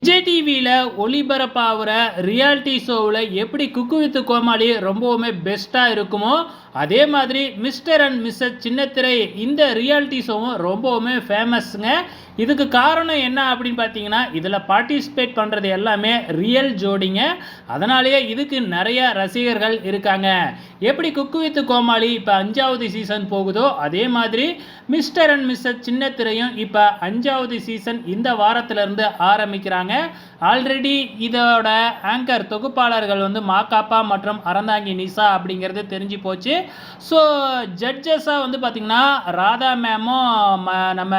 விஜய் டிவியில் ஒளிபரப்பாகிற ரியாலிட்டி ஷோவில் எப்படி குக்கு வித்து கோமாளி ரொம்பவுமே பெஸ்ட்டாக இருக்குமோ அதே மாதிரி மிஸ்டர் அண்ட் மிஸ்ஸஸ் சின்னத்திரை இந்த ரியாலிட்டி ஷோவும் ரொம்பவுமே ஃபேமஸ்ங்க. இதுக்கு காரணம் என்ன அப்படின்னு பார்த்தீங்கன்னா, இதில் பார்ட்டிசிபேட் பண்ணுறது எல்லாமே ரியல் ஜோடிங்க. அதனாலேயே இதுக்கு நிறைய ரசிகர்கள் இருக்காங்க. எப்படி குக்கு வித்து கோமாளி இப்போ 5வது சீசன் போகுதோ அதே மாதிரி மிஸ்டர் அண்ட் மிஸ்ஸஸ் சின்னத்திரையும் இப்போ 5வது சீசன் இந்த வாரத்திலிருந்து ஆரம்பிக்கிறாங்க. ஆல்ரெடி இதோட ஆங்கர் தொகுப்பாளர்கள் மாக்காப்பா மற்றும் அறந்தாங்கி நிஷா அப்படிங்கிறது தெரிஞ்சு போச்சு. ஸோ ஜட்ஜஸாக பார்த்திங்கன்னா ராதா மேமும் நம்ம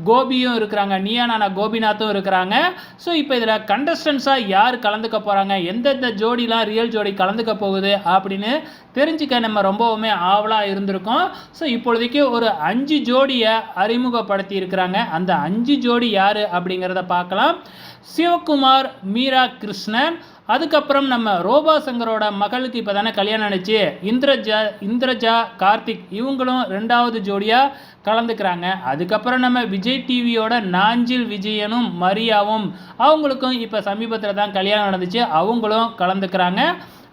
கோபியும் இருக்கிறாங்க, நீயானா கோபிநாத்தும் இருக்கிறாங்க. ஸோ இப்போ இதில் கண்டஸ்டன்ஸாக யார் கலந்துக்க போகிறாங்க, எந்தெந்த ஜோடிலாம் ரியல் ஜோடி கலந்துக்க போகுது அப்படின்னு தெரிஞ்சுக்க நம்ம ரொம்பவுமே ஆவலாக இருந்திருக்கோம். ஸோ இப்பொழுதைக்கு ஒரு 5 ஜோடியை அறிமுகப்படுத்தி இருக்கிறாங்க. அந்த 5 ஜோடி யார் அப்படிங்கிறத பார்க்கலாம். சிவகுமார், மீரா கிருஷ்ணன், அதுக்கப்புறம் நம்ம ரோபா சங்கரோட மகளுக்கு இப்போ தானே கல்யாணம் ஆனிச்சு, இந்திரஜா கார்த்திக், இவங்களும் 2வது ஜோடியாக கலந்துக்கிறாங்க. அதுக்கப்புறம் நம்ம விஜய் டிவியோட நாஞ்சில் விஜயனும் மரியாவும் அவங்களுக்கும் இப்போ சமீபத்தில் தான் கல்யாணம் நடந்துச்சு, அவங்களும் கலந்துக்கிறாங்க.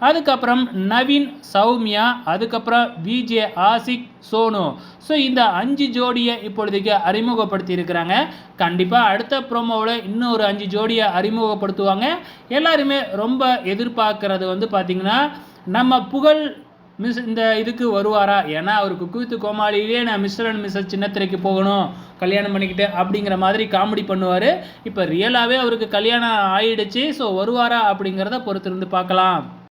அதுக்கப்புறம் நவீன், சௌமியா, அதுக்கப்புறம் விஜே, ஆசிக், சோனு. ஸோ இந்த 5 ஜோடியை இப்பொழுதைக்கு அறிமுகப்படுத்தி இருக்கிறாங்க. கண்டிப்பாக அடுத்த ப்ரோமோவில் இன்னும் ஒரு 5 ஜோடியை அறிமுகப்படுத்துவாங்க. எல்லாருமே ரொம்ப எதிர்பார்க்கறது பார்த்திங்கன்னா, நம்ம புகழ் இந்த இதுக்கு வருவாரா, ஏன்னா அவர் குக்கு வித்து கோமாளியிலே நான் மிஸ்டர் அண்ட் மிஸ்ஸஸ் சின்னத்திரைக்கு போகணும் கல்யாணம் பண்ணிக்கிட்டு அப்படிங்கிற மாதிரி காமெடி பண்ணுவார். இப்போ ரியலாகவே அவருக்கு கல்யாணம் ஆயிடுச்சு. ஸோ வருவாரா அப்படிங்கிறத பொறுத்திருந்து பார்க்கலாம்.